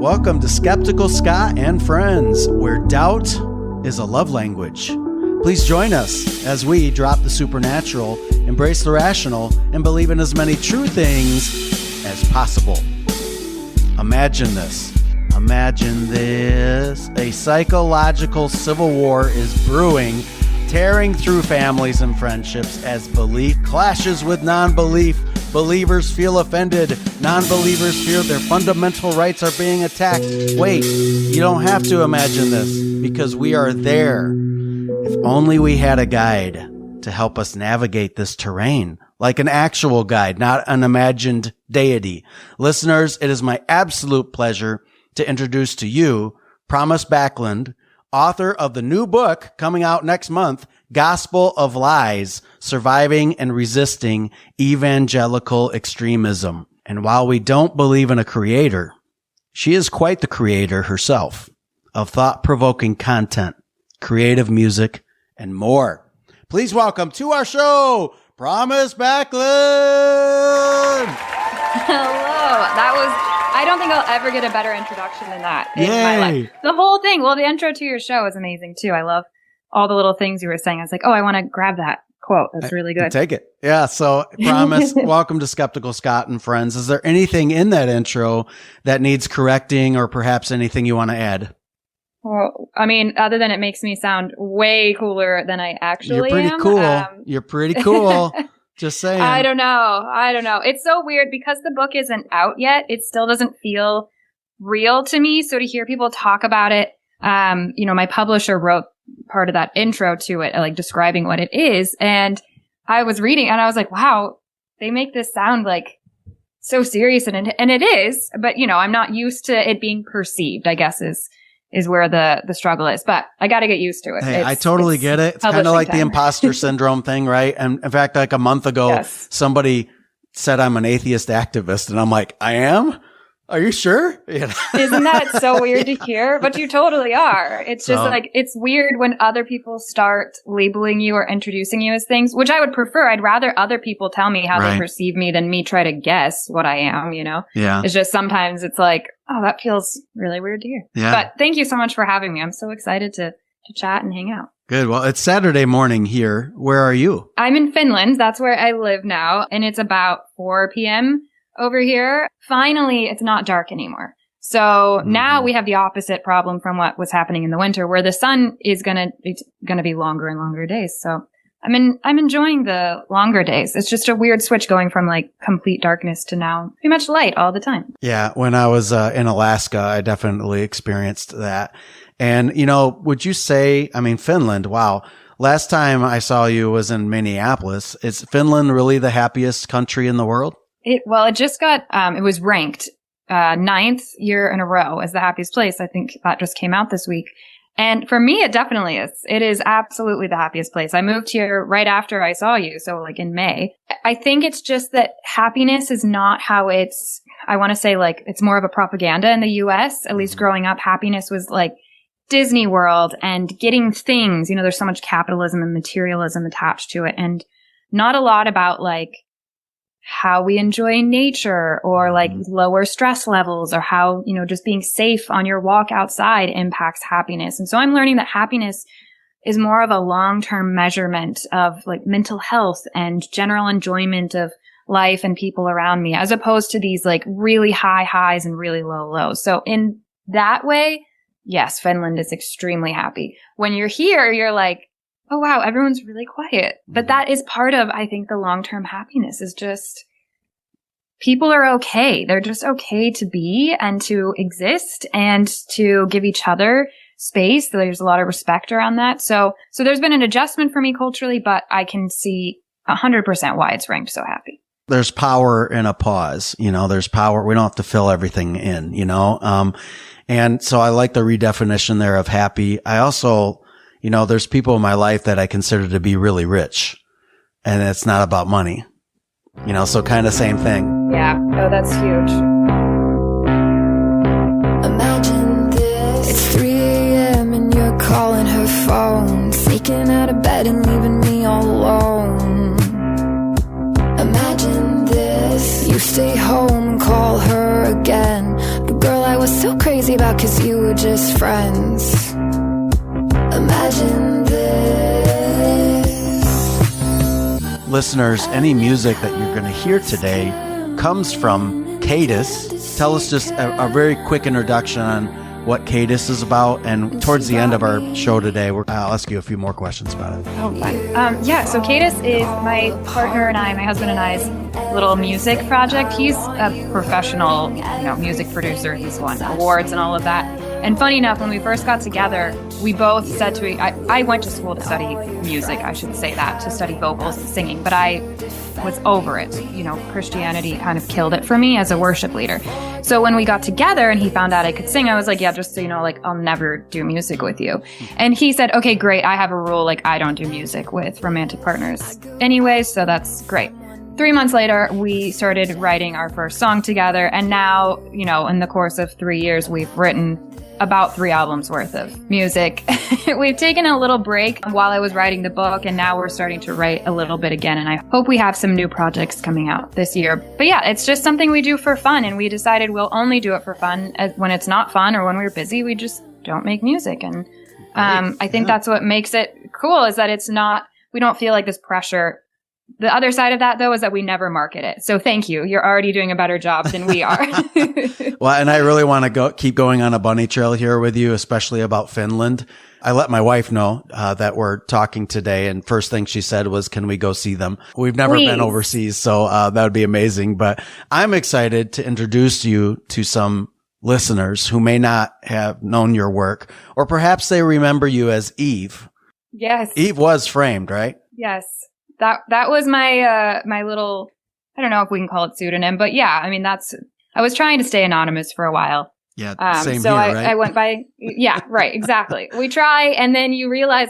Welcome to Skeptical Scott and Friends, where doubt is a love language. Please join us as we drop the supernatural, embrace the rational, and believe in as many true things as possible. Imagine this. Imagine this. A psychological civil war is brewing, tearing through families and friendships as belief clashes with non-belief. Believers feel offended. Non-believers fear their fundamental rights are being attacked. Wait, you don't have to imagine this because we are there. If only we had a guide to help us navigate this terrain, like an actual guide, not an imagined deity. Listeners, it is my absolute pleasure to introduce to you Promise Backlund, author of the new book coming out next month, Gospel of Lies, Surviving and Resisting Evangelical Extremism. And while we don't believe in a creator, she is quite the creator herself of thought-provoking content, creative music, and more. Please welcome to our show, Promise Backlund! Hello. I don't think I'll ever get a better introduction than that in my life. The whole thing. Well, the intro to your show is amazing too. I love all the little things you were saying. I was like, oh, I want to grab that quote. That's really good. Take it. Yeah. So Promise, welcome to Skeptical Scott and Friends. Is there anything in that intro that needs correcting or perhaps anything you want to add? Well, I mean, other than it makes me sound way cooler than I actually am. You're pretty cool. You're pretty cool. Just saying. I don't know. It's so weird because the book isn't out yet. It still doesn't feel real to me. So to hear people talk about it, my publisher wrote part of that intro to it, like describing what it is. And I was reading and I was like, wow, they make this sound like so serious. And it is, but I'm not used to it being perceived, I guess is where the struggle is, but I got to get used to it. Hey, I totally get it. It's kind of like the imposter syndrome thing, right? And in fact, like a month ago, somebody said I'm an atheist activist and I'm like, I am? Are you sure? Isn't that so weird to hear? But you totally are. It's just it's weird when other people start labeling you or introducing you as things, which I would prefer. I'd rather other people tell me how they perceive me than me try to guess what I am, Yeah. It's just sometimes it's like, oh, that feels really weird to hear. Yeah. But thank you so much for having me. I'm so excited to chat and hang out. Good. Well, it's Saturday morning here. Where are you? I'm in Finland. That's where I live now. And it's about 4 p.m. over here. Finally, it's not dark anymore. So now we have the opposite problem from what was happening in the winter, where the sun is gonna be longer and longer days. So I'm enjoying the longer days. It's just a weird switch going from like complete darkness to now pretty much light all the time. Yeah. When I was in Alaska, I definitely experienced that. And, would you say, Finland, wow. Last time I saw you was in Minneapolis. Is Finland really the happiest country in the world? It just got, it was ranked 9th year in a row as the happiest place. I think that just came out this week. And for me, it definitely is. It is absolutely the happiest place. I moved here right after I saw you. So like in May. I think it's just that happiness is not how I want to say like it's more of a propaganda in the US. At least growing up, happiness was like Disney World and getting things. There's so much capitalism and materialism attached to it and not a lot about like how we enjoy nature or like lower stress levels or how, just being safe on your walk outside impacts happiness. And so I'm learning that happiness is more of a long-term measurement of like mental health and general enjoyment of life and people around me, as opposed to these like really high highs and really low lows. So in that way, yes, Finland is extremely happy. When you're here, you're like, oh, wow, everyone's really quiet. But that is part of, I think, the long-term happiness is just people are okay. They're just okay to be and to exist and to give each other space. There's a lot of respect around that. So there's been an adjustment for me culturally, but I can see 100% why it's ranked so happy. There's power in a pause. There's power. We don't have to fill everything in, and so I like the redefinition there of happy. I also, there's people in my life that I consider to be really rich and it's not about money, so kind of same thing. Yeah. Oh, that's huge. Imagine this. It's 3 a.m. and you're calling her phone, sneaking out of bed and leaving me all alone. Imagine this. You stay home and call her again, but girl I was so crazy about 'cause you were just friends. Imagine this. Listeners, any music that you're going to hear today comes from Caydus. Tell us just a very quick introduction on what Caydus is about, and towards the end of our show today, I'll ask you a few more questions about it. Oh, fun. So Caydus is my partner and my husband and I's little music project. He's a professional, music producer. He's won awards and all of that. And funny enough, when we first got together, we both said I went to school to study music, I should say that, to study vocals and singing, but I was over it. Christianity kind of killed it for me as a worship leader. So when we got together and he found out I could sing, I was like, yeah, just so you know, I'll never do music with you. And he said, okay, great. I have a rule, I don't do music with romantic partners anyway, so that's great. 3 months later, we started writing our first song together. And now, in the course of 3 years, we've written about 3 albums worth of music. We've taken a little break while I was writing the book, and now we're starting to write a little bit again. And I hope we have some new projects coming out this year. But yeah, it's just something we do for fun. And we decided we'll only do it for fun. When it's not fun or when we're busy, we just don't make music. And I think that's what makes it cool, is that we don't feel like this pressure. The other side of that, though, is that we never market it. So thank you. You're already doing a better job than we are. Well, and I really want to keep going on a bunny trail here with you, especially about Finland. I let my wife know that we're talking today, and first thing she said was, can we go see them? We've never been overseas, so that would be amazing. But I'm excited to introduce you to some listeners who may not have known your work, or perhaps they remember you as Eve. Yes. Eve was framed, right? Yes. That was my my little, I don't know if we can call it pseudonym, but yeah, I was trying to stay anonymous for a while. Yeah, same so here, right? I went by, yeah, right, exactly. We try, and then you realize,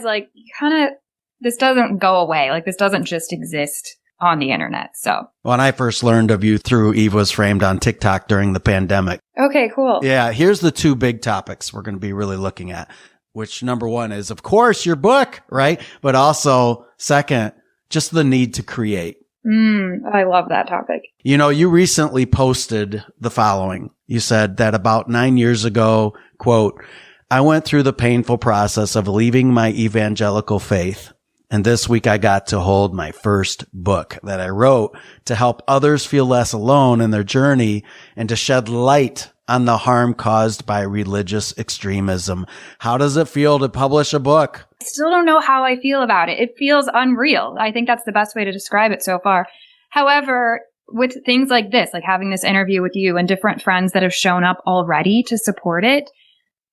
this doesn't go away. This doesn't just exist on the internet. So when I first learned of you through Eve Was Framed on TikTok during the pandemic. Okay, cool. Yeah, here's the 2 big topics we're going to be really looking at, which number 1 is, of course, your book, right? But also, second, just the need to create. I love that topic. You recently posted the following. You said that about 9 years ago, quote, I went through the painful process of leaving my evangelical faith. And this week I got to hold my first book that I wrote to help others feel less alone in their journey and to shed light on the harm caused by religious extremism. How does it feel to publish a book? I still don't know how I feel about it. It feels unreal. I think that's the best way to describe it so far. However, with things like this, like having this interview with you and different friends that have shown up already to support it,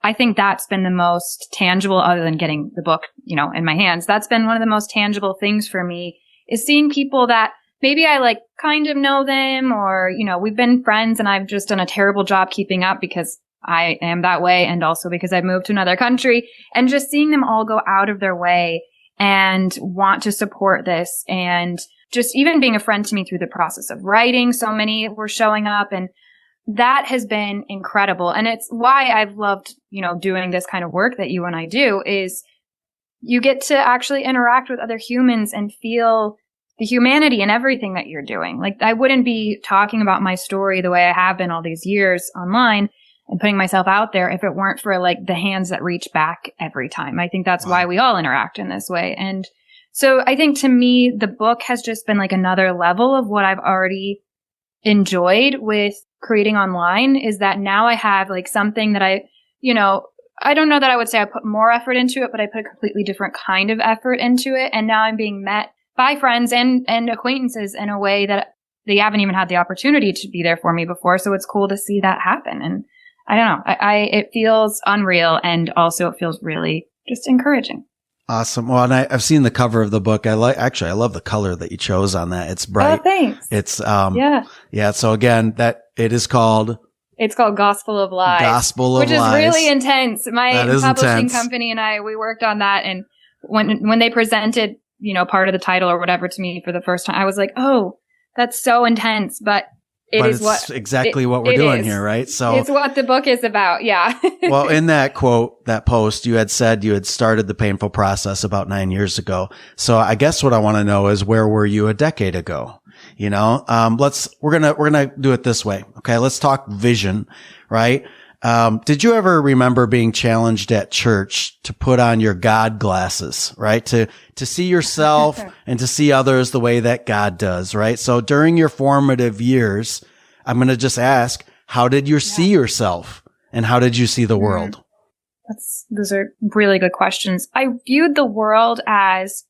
I think that's been the most tangible, other than getting the book, in my hands. That's been one of the most tangible things for me, is seeing people that maybe I kind of know them, or, we've been friends and I've just done a terrible job keeping up because I am that way, and also because I've moved to another country, and just seeing them all go out of their way and want to support this, and just even being a friend to me through the process of writing. So many were showing up, and that has been incredible. And it's why I've loved, doing this kind of work that you and I do, is you get to actually interact with other humans and feel the humanity in everything that you're doing. I wouldn't be talking about my story the way I have been all these years online and putting myself out there if it weren't for the hands that reach back every time. I think that's why we all interact in this way. And so I think, to me, the book has just been another level of what I've already enjoyed with creating online, is that now I have something that I don't know that I would say I put more effort into it, but I put a completely different kind of effort into it. And now I'm being met by friends and acquaintances in a way that they haven't even had the opportunity to be there for me before. So it's cool to see that happen. And I don't know, it feels unreal, and also it feels really just encouraging. Awesome. Well, and I've seen the cover of the book. I love the color that you chose on that. It's bright. Oh, thanks. It's, yeah. So again, it's called Gospel of Lies. Gospel of Lies. Which is really intense. My publishing company and we worked on that. And when they presented, part of the title or whatever to me for the first time, I was like, oh, that's so intense. But it's exactly what we're doing here, right? So it's what the book is about. Yeah. Well, in that quote, that post, you had said you had started the painful process about 9 years ago. So I guess what I want to know is, where were you a decade ago? We're going to do it this way. Okay, let's talk vision, right? Did you ever remember being challenged at church to put on your God glasses, right? To see yourself and to see others the way that God does, right? So during your formative years, I'm going to just ask, how did you see yourself and how did you see the world? Those are really good questions. I viewed the world as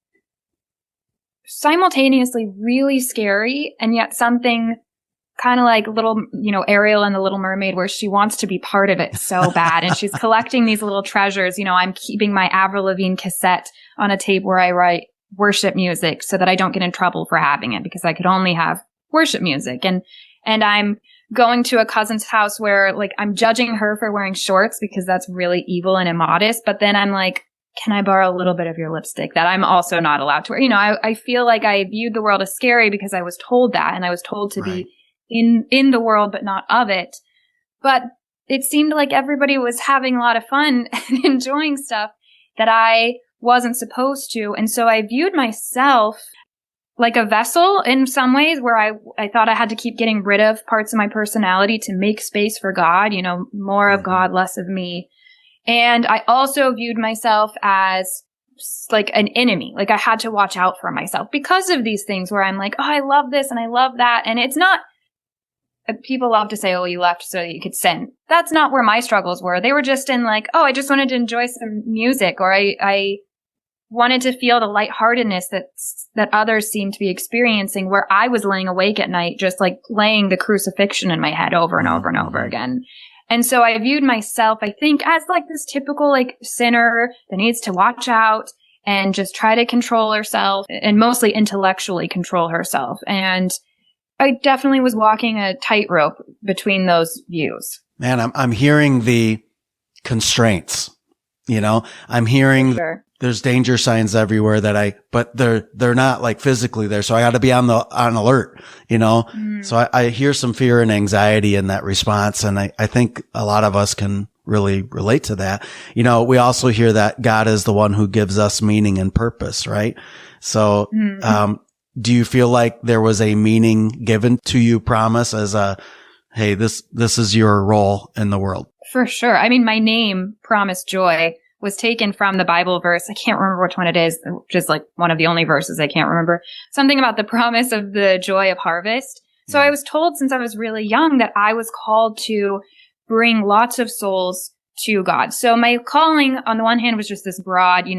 simultaneously really scary and yet something kind of like little, Ariel and the Little Mermaid, where she wants to be part of it so bad. And she's collecting these little treasures. I'm keeping my Avril Lavigne cassette on a tape where I write worship music so that I don't get in trouble for having it, because I could only have worship music. And I'm going to a cousin's house where I'm judging her for wearing shorts because that's really evil and immodest. But then I'm like, can I borrow a little bit of your lipstick that I'm also not allowed to wear? I feel like I viewed the world as scary because I was told that, and I was told to be in the world, but not of it. But it seemed like everybody was having a lot of fun and enjoying stuff that I wasn't supposed to. And so I viewed myself like a vessel in some ways, where I thought I had to keep getting rid of parts of my personality to make space for God, more of God, less of me. And I also viewed myself as like an enemy. Like I had to watch out for myself because of these things where I'm like, oh, I love this and I love that. And it's not, people love to say, oh, you left so that you could sin. That's not where my struggles were. They were just in like, oh, I just wanted to enjoy some music, or I wanted to feel the lightheartedness that others seemed to be experiencing, where I was laying awake at night, just like playing the crucifixion in my head over and over and over again. And so I viewed myself, I think, as like this typical like sinner that needs to watch out and just try to control herself, and mostly intellectually control herself. And I definitely was walking a tightrope between those views. Man, I'm hearing the constraints, I'm hearing there's danger signs everywhere but they're not like physically there. So I got to be on alert, So I hear some fear and anxiety in that response. And I think a lot of us can really relate to that. We also hear that God is the one who gives us meaning and purpose, right? So, do you feel like there was a meaning given to you, Promise, as hey, this is your role in the world? For sure. I mean, my name, Promise Joy, was taken from the Bible verse. I can't remember which one it is, just like one of the only verses I can't remember. Something about the promise of the joy of harvest. So I was told since I was really young that I was called to bring lots of souls to God. So my calling on the one hand was just this broad,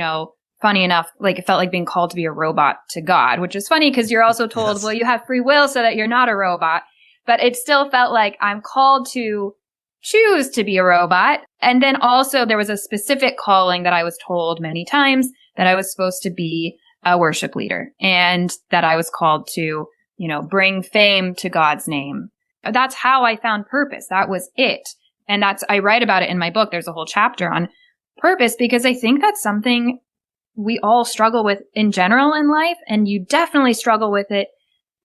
funny enough, like it felt like being called to be a robot to God, which is funny because you're also told, well, you have free will so that you're not a robot. But it still felt like I'm called to choose to be a robot. And then also there was a specific calling that I was told many times, that I was supposed to be a worship leader, and that I was called to, bring fame to God's name. That's how I found purpose. That was it. And I write about it in my book. There's a whole chapter on purpose, because I think that's something we all struggle with in general in life. And you definitely struggle with it,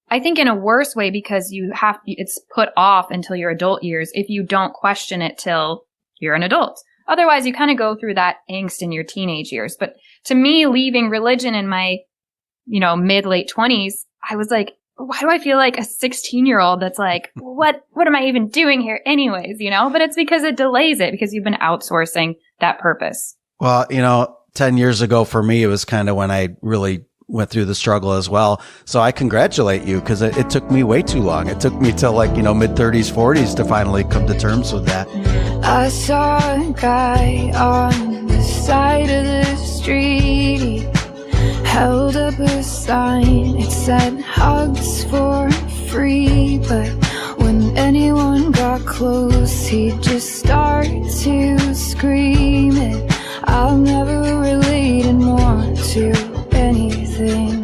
I think, in a worse way, because it's put off until your adult years if you don't question it till you're an adult. Otherwise, you kind of go through that angst in your teenage years. But to me, leaving religion in my, mid-late 20s, I was like, why do I feel like a 16-year-old that's like, what am I even doing here anyways, But it's because it delays it, because you've been outsourcing that purpose. Well, 10 years ago for me, it was kind of when I really went through the struggle as well. So I congratulate you, because it took me way too long. It took me till mid-30s, 40s to finally come to terms with that. I saw a guy on the side of the street. He held up a sign. It said hugs for free, but when anyone got close, he'd just start to scream. And I've never related more to anything.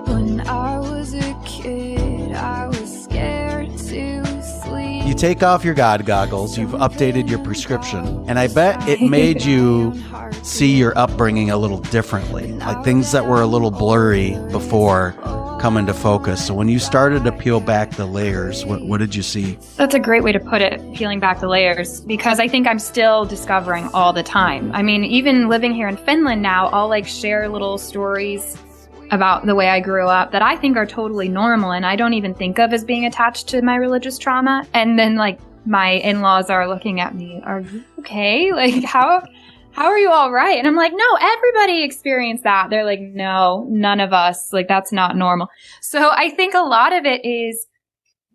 When I was a kid, I was scared to sleep. You take off your God goggles, you've updated your prescription, and I bet it made you see your upbringing a little differently. Like things that were a little blurry before come into focus. So when you started to peel back the layers, what did you see? That's a great way to put it, peeling back the layers, because I think I'm still discovering all the time. I mean, even living here in Finland now, I'll share little stories about the way I grew up that I think are totally normal and I don't even think of as being attached to my religious trauma. And then like my in-laws are looking at me, are you okay? Like, how are you all right? And I'm like, no, everybody experienced that. They're like, no, none of us. Like, that's not normal. So I think a lot of it is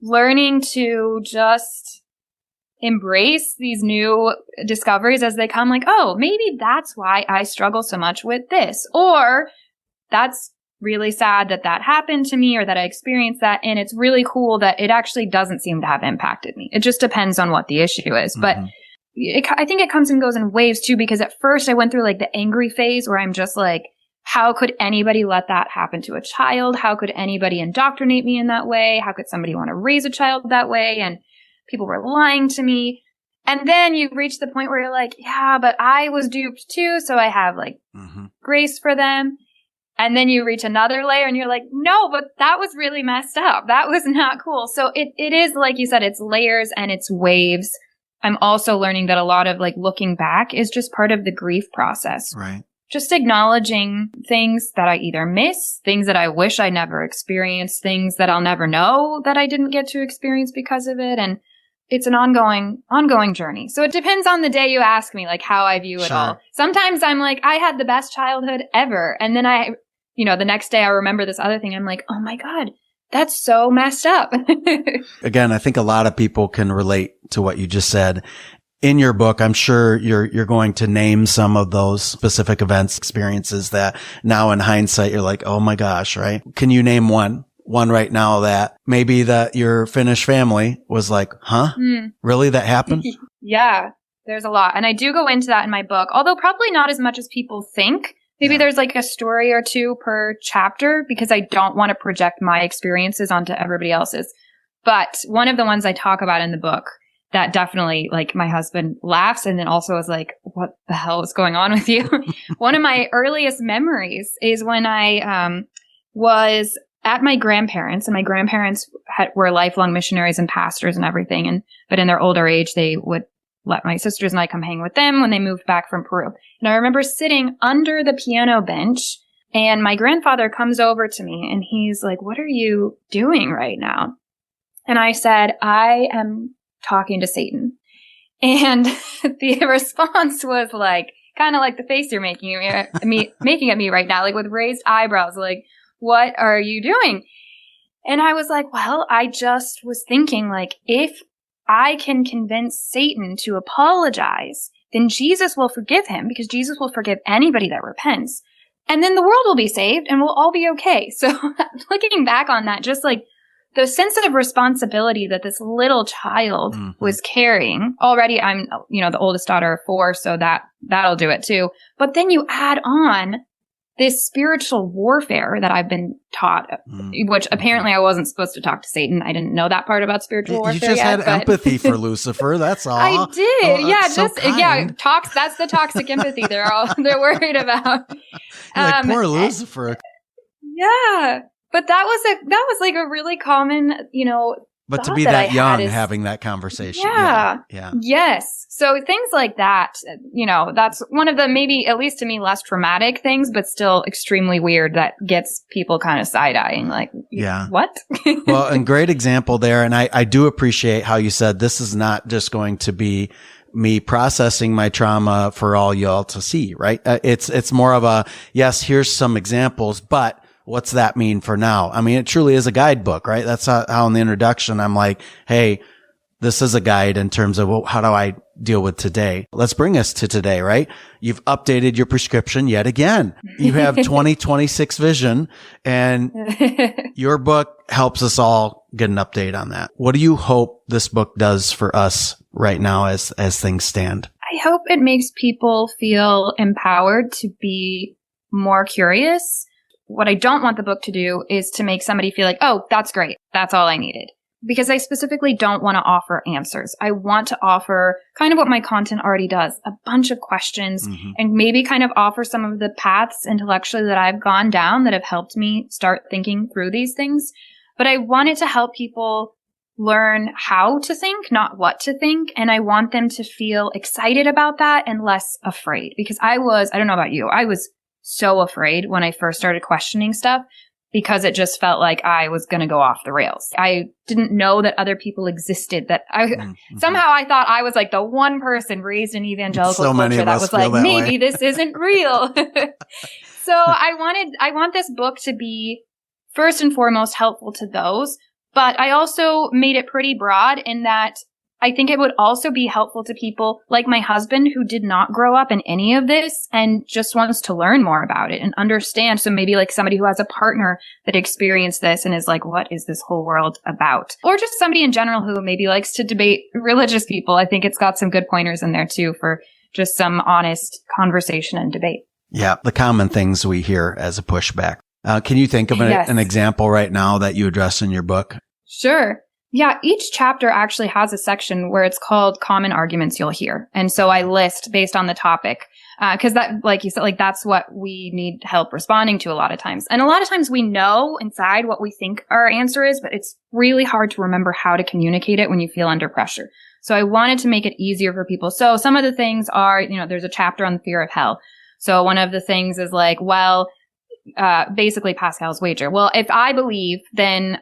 learning to just embrace these new discoveries as they come. Like, oh, maybe that's why I struggle so much with this. Or that's really sad that that happened to me or that I experienced that. And it's really cool that it actually doesn't seem to have impacted me. It just depends on what the issue is. But I think it comes and goes in waves too, because at first I went through like the angry phase where I'm just like, how could anybody let that happen to a child? How could anybody indoctrinate me in that way? How could somebody want to raise a child that way? And people were lying to me. And then you reach the point where you're like, yeah, but I was duped too. So I have like grace for them. And then you reach another layer and you're like, no, but that was really messed up. That was not cool. So it is, like you said, it's layers and it's waves. I'm also learning that a lot of like looking back is just part of the grief process. Right. Just acknowledging things that I either miss, things that I wish I never experienced, things that I'll never know that I didn't get to experience because of it. And it's an ongoing journey. So it depends on the day you ask me, like how I view it all. Sometimes I'm like, I had the best childhood ever. And then the next day I remember this other thing. I'm like, oh my God, that's so messed up. Again, I think a lot of people can relate to what you just said. In your book, I'm sure you're going to name some of those specific events, experiences that now in hindsight, you're like, oh my gosh, right? Can you name one right now that maybe that your Finnish family was like, huh? Really? That happened? Yeah, there's a lot. And I do go into that in my book, although probably not as much as people think. Maybe there's like a story or two per chapter because I don't want to project my experiences onto everybody else's. But one of the ones I talk about in the book that definitely, like, my husband laughs and then also is like, what the hell is going on with you? One of my earliest memories is when I was at my grandparents', and my grandparents were lifelong missionaries and pastors and everything. But in their older age, they would let my sisters and I come hang with them when they moved back from Peru. And I remember sitting under the piano bench, and my grandfather comes over to me and he's like, what are you doing right now? And I said, I am talking to Satan. And the response was like, kind of like the face you're making at me right now, like with raised eyebrows, like, what are you doing? And I was like, well, I just was thinking, like, if I can convince Satan to apologize, then Jesus will forgive him, because Jesus will forgive anybody that repents. And then the world will be saved and we'll all be okay. So looking back on that, just like the sense of responsibility that this little child was carrying. Already I'm, the oldest daughter of 4, so that'll do it too. But then you add on this spiritual warfare that I've been taught, which apparently I wasn't supposed to talk to Satan. I didn't know that part about spiritual warfare. You just had empathy for Lucifer. That's all. I did. That's the toxic empathy they're worried about. Like, poor Lucifer. Yeah. But that was like a really common, but to be that young, having that conversation. Yeah. Yes. So things like that, that's one of the, maybe at least to me, less traumatic things, but still extremely weird, that gets people kind of side-eyeing, like, what? Well, and great example there. And I do appreciate how you said this is not just going to be me processing my trauma for all y'all to see, right? It's more of a, yes, here's some examples, but what's that mean for now? I mean, it truly is a guidebook, right? That's how in the introduction, I'm like, hey, this is a guide in terms of, well, how do I deal with today? Let's bring us to today, right? You've updated your prescription yet again. You have 2026 vision, and your book helps us all get an update on that. What do you hope this book does for us right now as things stand? I hope it makes people feel empowered to be more curious. What I don't want the book to do is to make somebody feel like, oh, that's great. That's all I needed. Because I specifically don't want to offer answers. I want to offer kind of what my content already does, a bunch of questions, and maybe kind of offer some of the paths intellectually that I've gone down that have helped me start thinking through these things. But I want it to help people learn how to think, not what to think. And I want them to feel excited about that and less afraid. Because I don't know about you, I was so afraid when I first started questioning stuff because it just felt like I was going to go off the rails. I didn't know that other people existed, that somehow I thought I was like the one person raised in evangelical culture that was like, maybe this isn't real. So I want this book to be first and foremost helpful to those, but I also made it pretty broad in that I think it would also be helpful to people like my husband who did not grow up in any of this and just wants to learn more about it and understand. So maybe like somebody who has a partner that experienced this and is like, what is this whole world about? Or just somebody in general who maybe likes to debate religious people. I think it's got some good pointers in there too for just some honest conversation and debate. Yeah, the common things we hear as a pushback. Can you think of an example right now that you address in your book? Sure. Yeah, each chapter actually has a section where it's called Common Arguments You'll Hear. And so I list based on the topic, because that, like you said, like that's what we need help responding to a lot of times. And a lot of times we know inside what we think our answer is, but it's really hard to remember how to communicate it when you feel under pressure. So I wanted to make it easier for people. So some of the things are, there's a chapter on the fear of hell. So one of the things is like, well, basically Pascal's wager. Well, if I believe, then,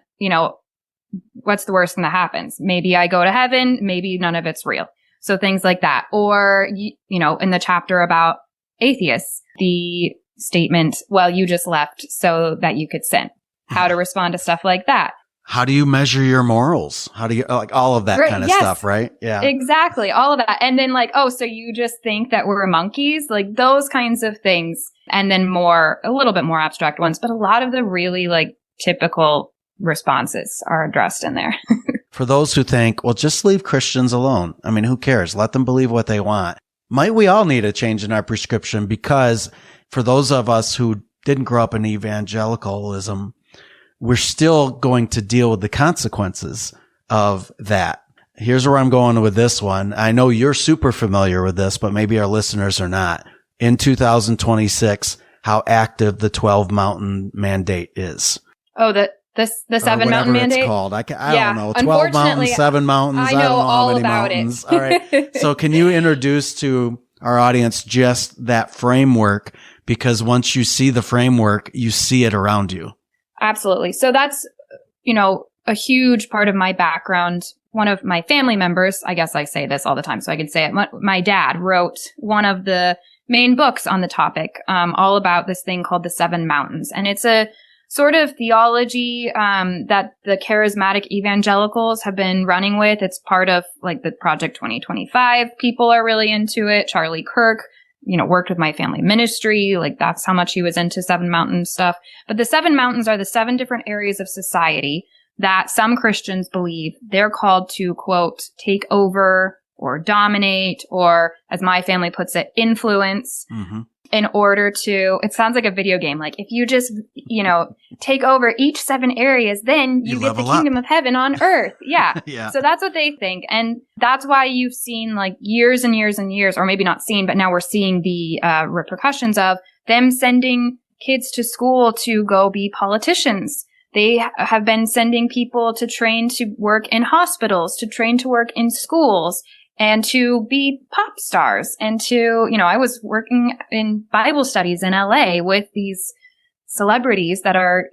what's the worst thing that happens? Maybe I go to heaven. Maybe none of it's real. So things like that. Or, in the chapter about atheists, the statement, well, you just left so that you could sin. How to respond to stuff like that. How do you measure your morals? How do you, like all of that kind of stuff, right? Yeah. Exactly. All of that. And then like, oh, so you just think that we're monkeys? Like those kinds of things. And then a little bit more abstract ones, but a lot of the really like typical responses are addressed in there. For those who think, well, just leave Christians alone. I mean, who cares? Let them believe what they want. Might we all need a change in our prescription? Because for those of us who didn't grow up in evangelicalism, we're still going to deal with the consequences of that. Here's where I'm going with this one. I know you're super familiar with this, but maybe our listeners are not. In 2026, how active the 12 mountain mandate is. Oh, the 7 mountain mandate? It's called. I don't know. 12 mountains, 7 mountains. I don't know how many mountains. All right. So can you introduce to our audience just that framework? Because once you see the framework, you see it around you. Absolutely. So that's, a huge part of my background. One of my family members, I guess I say this all the time, so I can say it. My dad wrote one of the main books on the topic, all about this thing called the 7 mountains. And it's a sort of theology that the charismatic evangelicals have been running with. It's part of like the Project 2025. People are really into it. Charlie Kirk, worked with my family ministry. Like that's how much he was into 7 mountain stuff. But the 7 mountains are the 7 different areas of society that some Christians believe they're called to, quote, take over or dominate, or as my family puts it, influence. Mm-hmm. In order to, it sounds like a video game. Like if you just, take over each 7 areas, then you get the kingdom of heaven on earth. Yeah. Yeah. So that's what they think. And that's why you've seen like years and years and years, or maybe not seen, but now we're seeing the repercussions of them sending kids to school to go be politicians. They have been sending people to train to work in hospitals, to train to work in schools, and to be pop stars. And to, I was working in Bible studies in LA with these celebrities that are,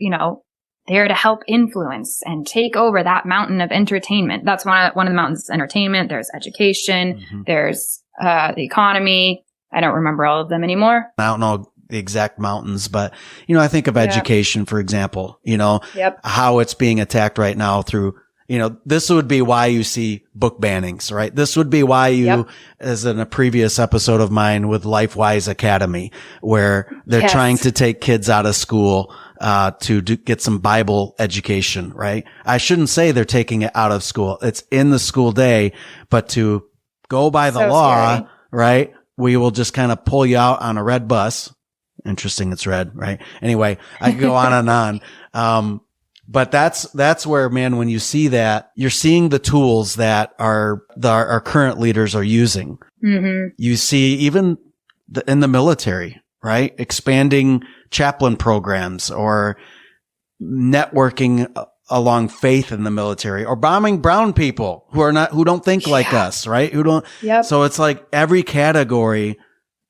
there to help influence and take over that mountain of entertainment. That's one of the mountains is entertainment. There's education. Mm-hmm. There's the economy. I don't remember all of them anymore. I don't know the exact mountains, but, I think of education, for example, how it's being attacked right now through, this would be why you see book bannings, right? This would be why you, as in a previous episode of mine with LifeWise Academy, where they're trying to take kids out of school, to get some Bible education, right? I shouldn't say they're taking it out of school. It's in the school day, but to go by the law, scary. Right? We will just kind of pull you out on a red bus. Interesting. It's red, right? Anyway, I could go on and on. But that's where, man, when you see that, you're seeing the tools that our current leaders are using. Mm-hmm. You see even in the military, right? Expanding chaplain programs or networking along faith in the military, or bombing brown people who don't think like us, right? So it's like every category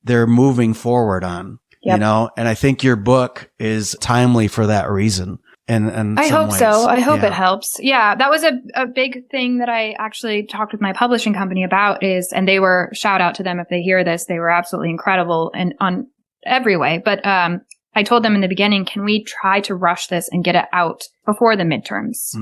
they're moving forward on. you know, and I think your book is timely for that reason. And I hope so. I hope it helps. Yeah, that was a big thing that I actually talked with my publishing company about and they were, shout out to them if they hear this, they were absolutely incredible and on every way. But I told them in the beginning, can we try to rush this and get it out before the midterms?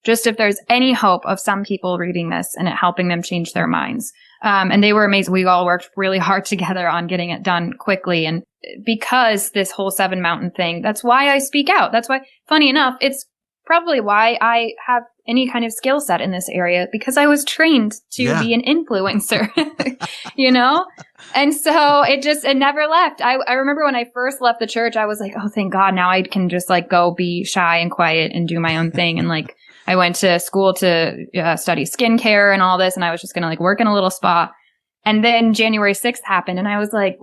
Just if there's any hope of some people reading this and it helping them change their minds. And they were amazing. We all worked really hard together on getting it done quickly. And because this whole Seven Mountain thing, that's why I speak out. That's why, funny enough, it's probably why I have any kind of skill set in this area, because I was trained to be an influencer, you know? And so it never left. I remember when I first left the church, I was like, oh, thank God. Now I can just like go be shy and quiet and do my own thing. And like, I went to school to study skincare and all this. And I was just going to like work in a little spa. And then January 6th happened. And I was like,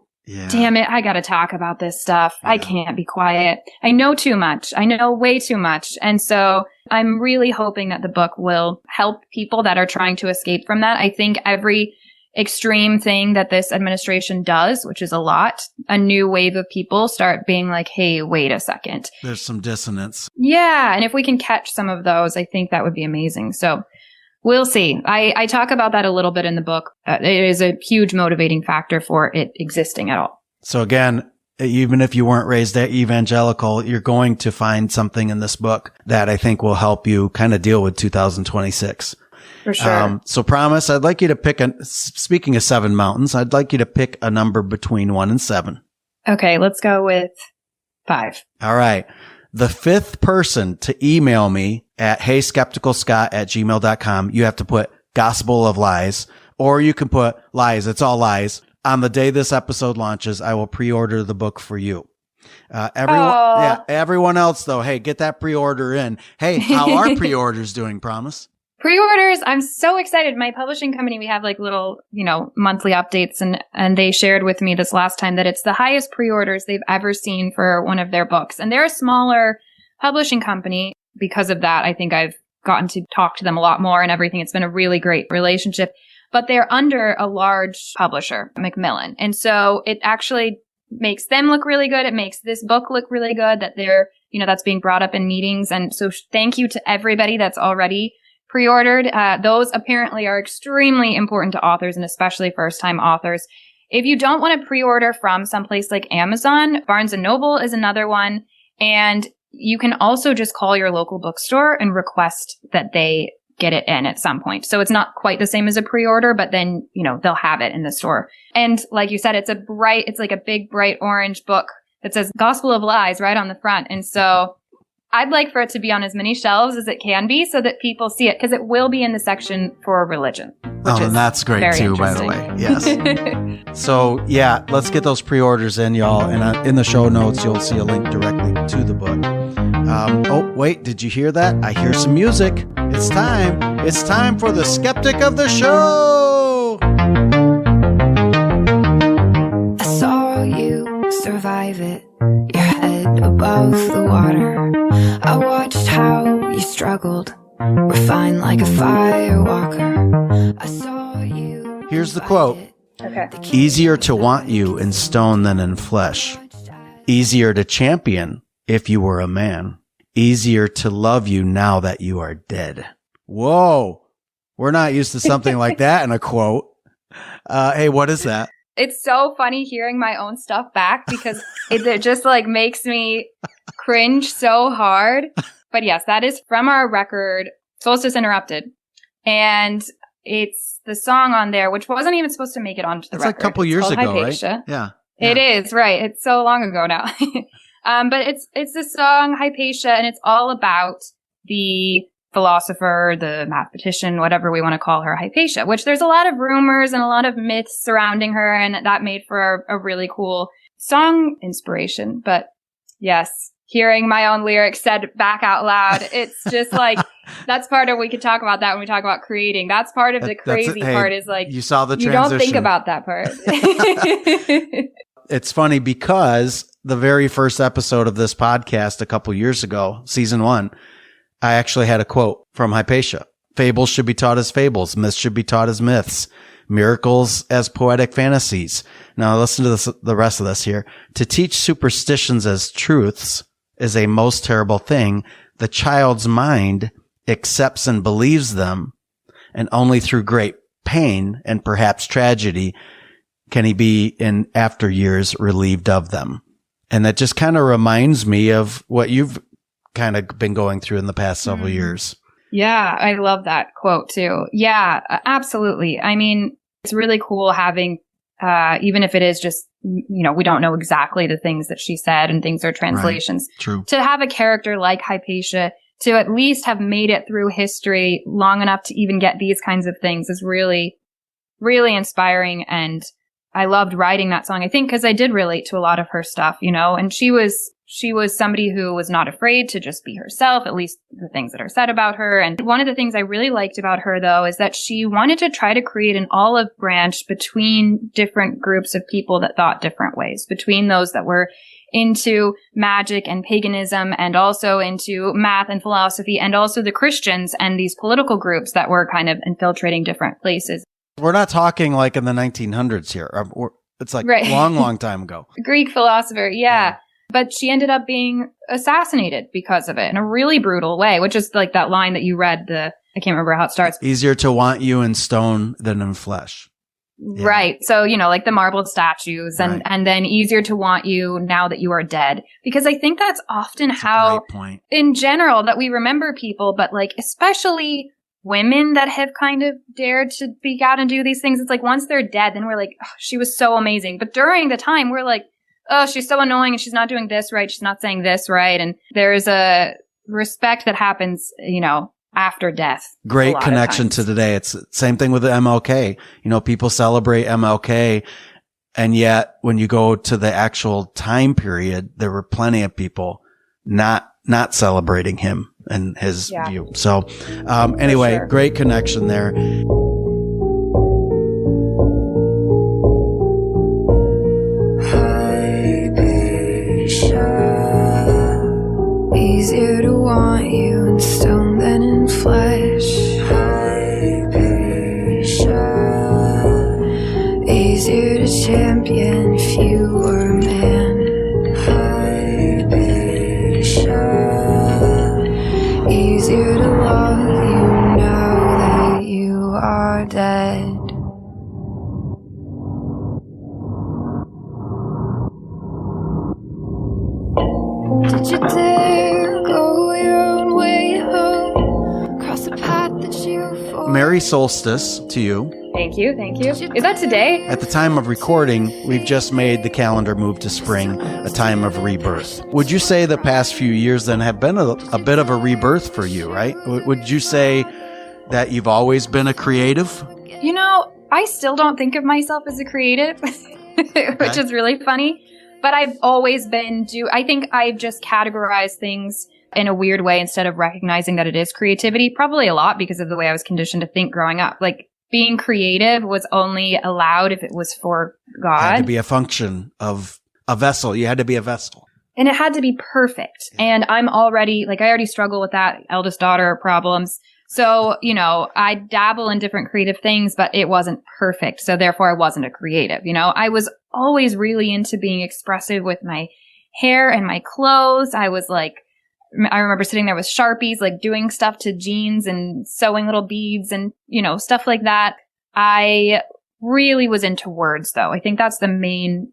damn it, I got to talk about this stuff. I can't be quiet. I know too much. I know way too much. And so I'm really hoping that the book will help people that are trying to escape from that. I think every extreme thing that this administration does, which is a lot, a new wave of people start being like, hey, wait a second. There's some dissonance. Yeah. And if we can catch some of those, I think that would be amazing. So we'll see. I talk about that a little bit in the book. It is a huge motivating factor for it existing at all. So again, even if you weren't raised evangelical, you're going to find something in this book that I think will help you kind of deal with 2026. For sure. So Promise, I'd like you to pick speaking of Seven Mountains, I'd like you to pick a number between 1 and 7. Okay, let's go with 5. All right. The 5th person to email me at heyskepticalscott@gmail.com, you have to put Gospel of Lies, or you can put lies. It's all lies. On the day this episode launches, I will pre-order the book for you. Everyone else though, hey, get that pre-order in. Hey, how are pre-orders doing, Promise? Pre-orders, I'm so excited. My publishing company, we have like little, monthly updates and they shared with me this last time that it's the highest pre-orders they've ever seen for one of their books. And they're a smaller publishing company. Because of that, I think I've gotten to talk to them a lot more and everything. It's been a really great relationship, but they're under a large publisher, Macmillan. And so it actually makes them look really good. It makes this book look really good that they're, that's being brought up in meetings. And so thank you to everybody that's already pre-ordered. Those apparently are extremely important to authors and especially first-time authors. If you don't want to pre-order from someplace like Amazon, Barnes & Noble is another one. And you can also just call your local bookstore and request that they get it in at some point. So it's not quite the same as a pre-order, but then, they'll have it in the store. And like you said, it's like a big, bright orange book that says Gospel of Lies right on the front. And so I'd like for it to be on as many shelves as it can be so that people see it, because it will be in the section for religion. And that's great too, by the way. Yes. So yeah, let's get those pre-orders in, y'all. And in the show notes, you'll see a link directly to the book. Oh, wait, did you hear that? I hear some music. It's time. It's time for the Skeptic of the Show. I saw you survive it, your head above the water. I watched how you struggled, refined like a firewalker. I saw you. Here's the quote. Okay. Easier to want you in stone than in flesh. Easier to champion if you were a man. Easier to love you now that you are dead. Whoa. We're not used to something like that in a quote. Hey, what is that? It's so funny hearing my own stuff back because it just like makes me cringe so hard. But yes, that is from our record, Solstice Interrupted. And it's the song on there, which wasn't even supposed to make it onto the record. It's like a couple years ago, Hypatia. Right? Yeah. It is, right. It's so long ago now. But it's the song Hypatia, and it's all about the philosopher, the mathematician, whatever we want to call her, Hypatia, which there's a lot of rumors and a lot of myths surrounding her, and that made for a really cool song inspiration. But yes, hearing my own lyrics said back out loud, it's just like, that's part of, we could talk about that when we talk about creating. That's part of the crazy part is like, you saw the transition. You don't think about that part. It's funny because the very first episode of this podcast a couple years ago, season 1, I actually had a quote from Hypatia. Fables should be taught as fables. Myths should be taught as myths. miracles as poetic fantasies. Now listen to this, the rest of this here. To teach superstitions as truths is a most terrible thing. The child's mind accepts and believes them, and only through great pain and perhaps tragedy can he be in after years relieved of them. And that just kind of reminds me of what you've kind of been going through in the past several years. Yeah, I love that quote too. Yeah, absolutely. I mean, it's really cool having, even if it is just, we don't know exactly the things that she said and things are translations. Right. True. To have a character like Hypatia to at least have made it through history long enough to even get these kinds of things is really, really inspiring. And I loved writing that song, I think, because I did relate to a lot of her stuff, and she was somebody who was not afraid to just be herself, at least the things that are said about her. And one of the things I really liked about her, though, is that she wanted to try to create an olive branch between different groups of people that thought different ways, between those that were into magic and paganism and also into math and philosophy, and also the Christians and these political groups that were kind of infiltrating different places. We're not talking like in the 1900s here. It's like right. long time ago. Greek philosopher, yeah. But she ended up being assassinated because of it in a really brutal way, which is like that line that you read, I can't remember how it starts. Easier to want you in stone than in flesh. Yeah. Right. So, like the marble statues and then easier to want you now that you are dead. Because I think that's often how, in general, that we remember people, but like especially women that have kind of dared to speak out and do these things. It's like once they're dead, then we're like, oh, she was so amazing. But during the time, we're like, oh, she's so annoying and she's not doing this right. She's not saying this right. And there's a respect that happens, after death. Great connection to today. It's the same thing with the MLK. People celebrate MLK. And yet when you go to the actual time period, there were plenty of people not celebrating him and his view. So, anyway, sure. Great connection there. Easier to want you in stone than in flesh. Easier to champion if you were a man. Easier to love you now that you are dead. Did you dare go your own way home? Cross the path that you followed? Merry solstice to you. Thank you. Is that today? At the time of recording, we've just made the calendar move to spring, a time of rebirth. Would you say the past few years then have been a bit of a rebirth for you, right? Would you say that you've always been a creative? I still don't think of myself as a creative, which is really funny. But I've always been I think I've just categorized things in a weird way instead of recognizing that it is creativity, probably a lot because of the way I was conditioned to think growing up. Like being creative was only allowed if it was for God. It had to be a function of a vessel. You had to be a vessel. And it had to be perfect. Yeah. And I already struggle with that eldest daughter problems. So, I dabble in different creative things, but it wasn't perfect. So therefore I wasn't a creative. I was always really into being expressive with my hair and my clothes. I remember sitting there with Sharpies, like doing stuff to jeans and sewing little beads and, stuff like that. I really was into words though. I think that's the main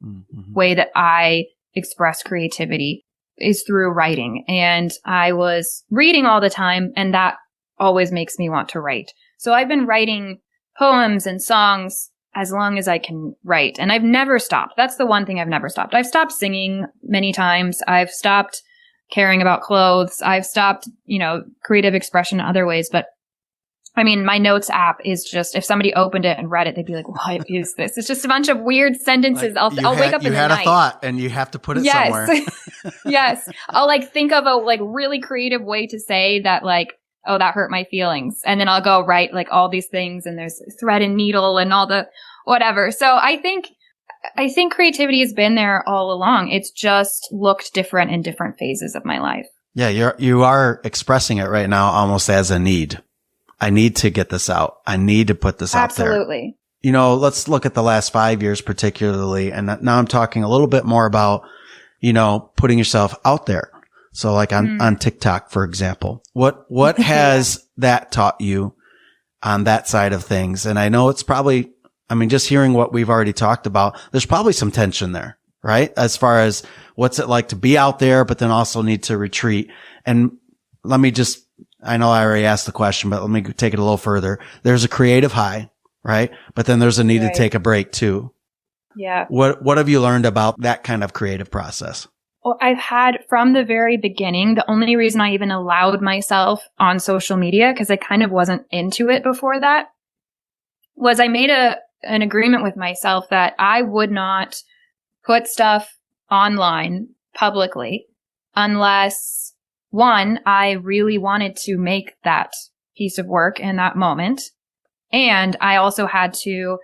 way that I express creativity is through writing. And I was reading all the time, and that always makes me want to write. So I've been writing poems and songs as long as I can write. And I've never stopped. That's the one thing I've never stopped. I've stopped singing many times. I've stopped caring about clothes. I've stopped, creative expression in other ways. But my notes app is just, if somebody opened it and read it, they'd be like, what is this? It's just a bunch of weird sentences. I'll wake up in the night. You had a thought and you have to put it somewhere. Yes. I'll think of a really creative way to say that oh, that hurt my feelings. And then I'll go write all these things, and there's thread and needle and all the whatever. So I think creativity has been there all along. It's just looked different in different phases of my life. Yeah, you are expressing it right now almost as a need. I need to get this out. I need to put this out there. Absolutely. let's look at the last 5 years particularly. And now I'm talking a little bit more about, putting yourself out there. So like on TikTok, for example, what has that taught you on that side of things? And I know it's probably, just hearing what we've already talked about, there's probably some tension there, right? As far as what's it like to be out there, but then also need to retreat. And I know I already asked the question, but let me take it a little further. There's a creative high, right? But then there's a need to take a break too. Yeah. What have you learned about that kind of creative process? Well, I've had from the very beginning, the only reason I even allowed myself on social media, because I kind of wasn't into it before that, was I made an agreement with myself that I would not put stuff online publicly unless, one, I really wanted to make that piece of work in that moment. And I also had to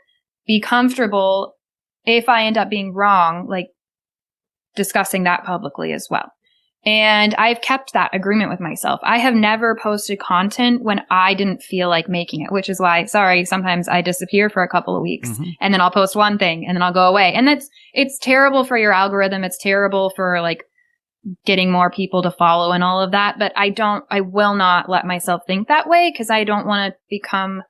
be comfortable if I end up being wrong, like discussing that publicly as well. And I've kept that agreement with myself. I have never posted content when I didn't feel like making it, which is why, sometimes I disappear for a couple of weeks and then I'll post one thing and then I'll go away. And it's terrible for your algorithm. It's terrible for like getting more people to follow and all of that. But I will not let myself think that way because I don't want to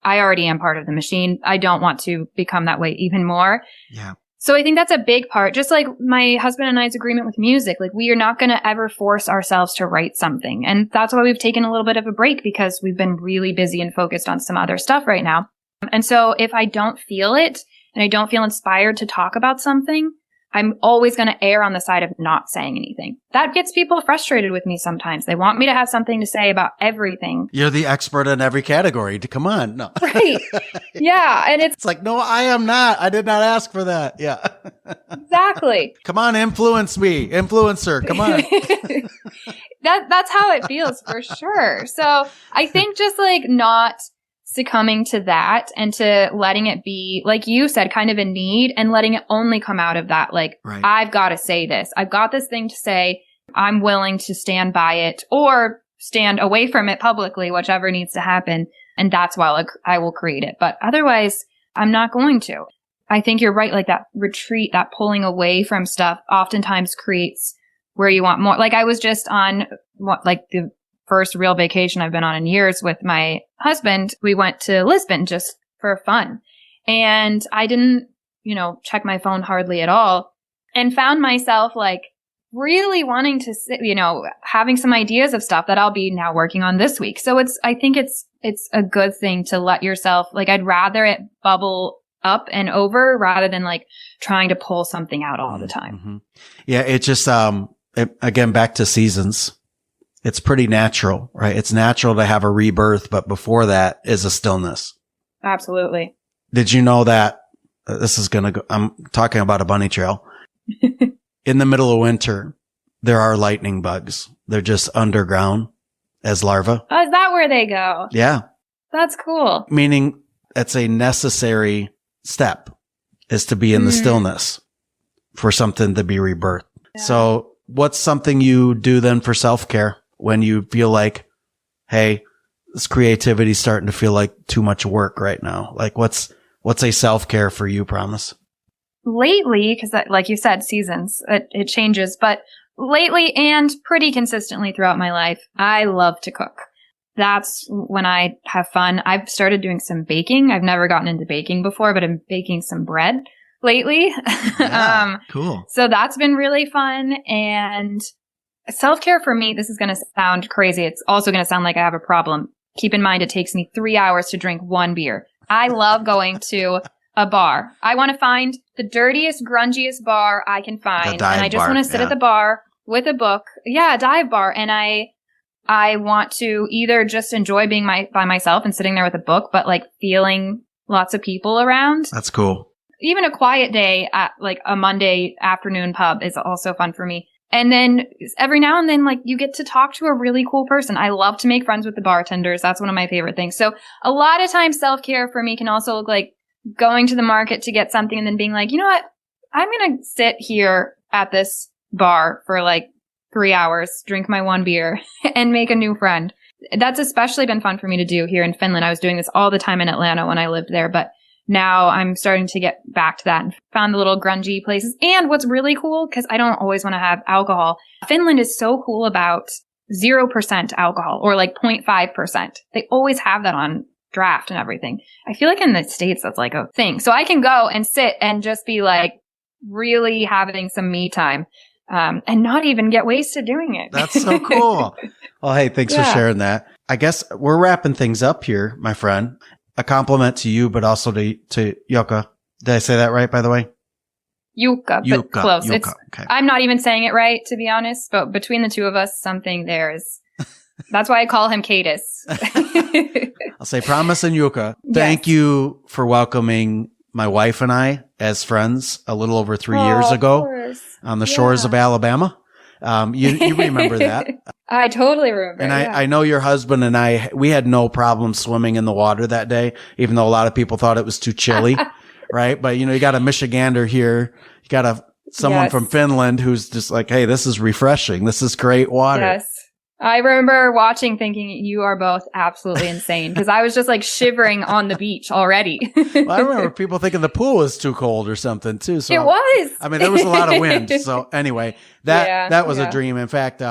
I already am part of the machine. I don't want to become that way even more. Yeah. So I think that's a big part. Just like my husband and I's agreement with music, like we are not going to ever force ourselves to write something. And that's why we've taken a little bit of a break because we've been really busy and focused on some other stuff right now. And so if I don't feel it and I don't feel inspired to talk about something, I'm always going to err on the side of not saying anything. That gets people frustrated with me sometimes. They want me to have something to say about everything. You're the expert in every category. Come on. No. Right. Yeah. And it's like, no, I am not. I did not ask for that. Yeah. Exactly. Come on, influence me. Influencer. Come on. That's how it feels for sure. So I think just like not succumbing to that and to letting it be, like you said, kind of a need and letting it only come out of that. Like, right. I've got to say this. I've got this thing to say. I'm willing to stand by it or stand away from it publicly, whichever needs to happen. And that's why I will create it. But otherwise, I'm not going to. I think you're right. Like that retreat, that pulling away from stuff oftentimes creates where you want more. Like I was just on the first real vacation I've been on in years with my husband. We went to Lisbon just for fun. And I didn't, check my phone hardly at all and found myself like really wanting to sit, having some ideas of stuff that I'll be now working on this week. So I think it's a good thing to let yourself, like, I'd rather it bubble up and over rather than like trying to pull something out all the time. Mm-hmm. Yeah. It just, again, back to seasons. It's pretty natural, right? It's natural to have a rebirth, but before that is a stillness. Absolutely. Did you know that I'm talking about a bunny trail. In the middle of winter, there are lightning bugs. They're just underground as larvae. Oh, is that where they go? Yeah. That's cool. Meaning it's a necessary step is to be in the stillness for something to be rebirthed. Yeah. So what's something you do then for self-care when you feel like, hey, this creativity is starting to feel like too much work right now? Like what's a self-care for you, Promise? Lately, because like you said, seasons, it changes, but lately and pretty consistently throughout my life, I love to cook. That's when I have fun. I've started doing some baking. I've never gotten into baking before, but I'm baking some bread lately. Yeah, cool. So that's been really fun. And self-care for me, this is going to sound crazy. It's also going to sound like I have a problem. Keep in mind, it takes me 3 hours to drink one beer. I love going to a bar. I want to find the dirtiest, grungiest bar I can find. And I just want to sit at the bar with a book. Yeah, a dive bar. And I want to either just enjoy being by myself and sitting there with a book, but like feeling lots of people around. That's cool. Even a quiet day at like a Monday afternoon pub is also fun for me. And then every now and then, like, you get to talk to a really cool person. I love to make friends with the bartenders. That's one of my favorite things. So a lot of times self-care for me can also look like going to the market to get something and then being like, you know what? I'm going to sit here at this bar for like 3 hours, drink my one beer and make a new friend. That's especially been fun for me to do here in Finland. I was doing this all the time in Atlanta when I lived there, but now I'm starting to get back to that and found the little grungy places. And what's really cool, because I don't always want to have alcohol, Finland is so cool about 0% alcohol or like 0.5%. They always have that on draft and everything. I feel like in the States, that's like a thing. So I can go and sit and just be like really having some me time and not even get wasted doing it. That's so cool. Well, hey, thanks for sharing that. I guess we're wrapping things up here, my friend. A compliment to you, but also to Jukka. Did I say that right, by the way? Jukka, but close. Jukka, okay. I'm not even saying it right, to be honest, but between the two of us, something there is. That's why I call him Caydus. I'll say Promise and Jukka. Thank you for welcoming my wife and I as friends a little over 3 years ago on the shores of Alabama. You remember that. I totally remember. And I know your husband and we had no problem swimming in the water that day, even though a lot of people thought it was too chilly, right? But you got a Michigander here. You got someone from Finland who's just like, hey, this is refreshing. This is great water. Yes. I remember watching thinking you are both absolutely insane because I was just like shivering on the beach already. Well, I remember people thinking the pool was too cold or something too. So it was. I mean, there was a lot of wind. So anyway, that was a dream. In fact,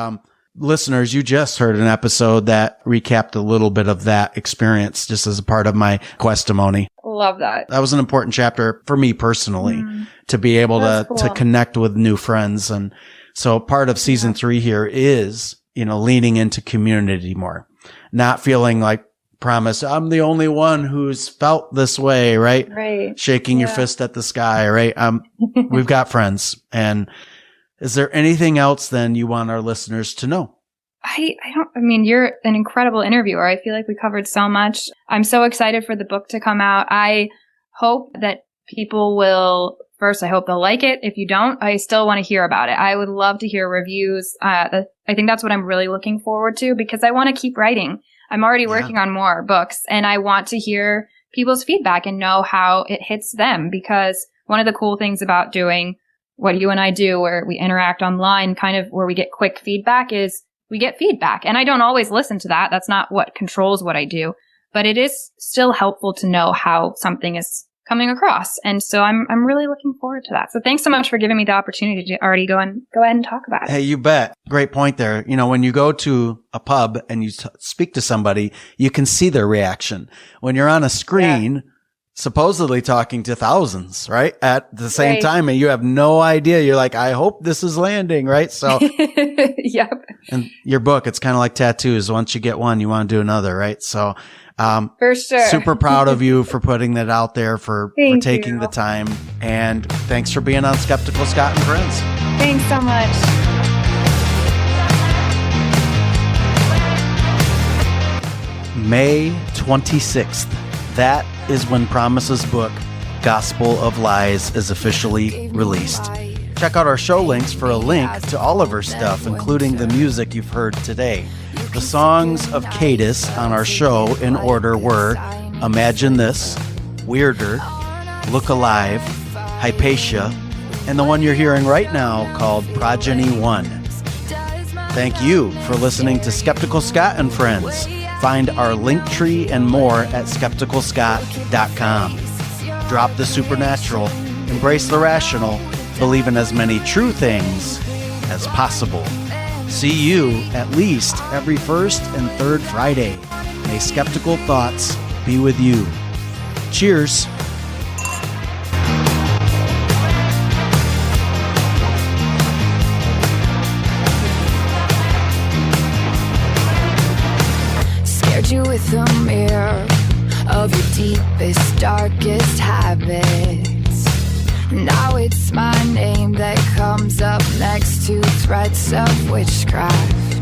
listeners, you just heard an episode that recapped a little bit of that experience just as a part of my questimony. Love that. That was an important chapter for me personally to be able to connect with new friends. And so part of season 3 here is, leaning into community more, not feeling like Promise, I'm the only one who's felt this way, right? Right. Shaking your fist at the sky, right? We've got friends. And is there anything else then you want our listeners to know? You're an incredible interviewer. I feel like we covered so much. I'm so excited for the book to come out. I hope that people will, first, I hope they'll like it. If you don't, I still want to hear about it. I would love to hear reviews. I think that's what I'm really looking forward to because I want to keep writing. I'm already working on more books and I want to hear people's feedback and know how it hits them because one of the cool things about doing what you and I do where we interact online, kind of where we get quick feedback is we get feedback. And I don't always listen to that. That's not what controls what I do, but it is still helpful to know how something is coming across. And so I'm really looking forward to that. So thanks so much for giving me the opportunity to already go ahead and talk about it. Hey, you bet. Great point there. When you go to a pub and you speak to somebody, you can see their reaction. When you're on a screen, supposedly talking to thousands, right? At the same time, and you have no idea. You're like, I hope this is landing, right? So, yep. And your book, it's kind of like tattoos. Once you get one, you want to do another, right? So, for sure. Super proud of you for putting that out there, for taking the time. And thanks for being on Skeptical Scott and Friends. Thanks so much. May 26th. That is when Promise's book, Gospel of Lies, is officially released. Check out our show links for a link to all of her stuff, including the music you've heard today. The songs of Caydus on our show in order were Imagine This, Weirder, Look Alive, Hypatia, and the one you're hearing right now called Progeny 1. Thank you for listening to Skeptical Scott and Friends. Find our Linktree and more at skepticalscott.com. Drop the supernatural, embrace the rational, believe in as many true things as possible. See you at least every first and third Friday. May skeptical thoughts be with you. Cheers. Scared you with a mirror of your deepest, darkest habits. Now it's my name that comes up next to threats of witchcraft.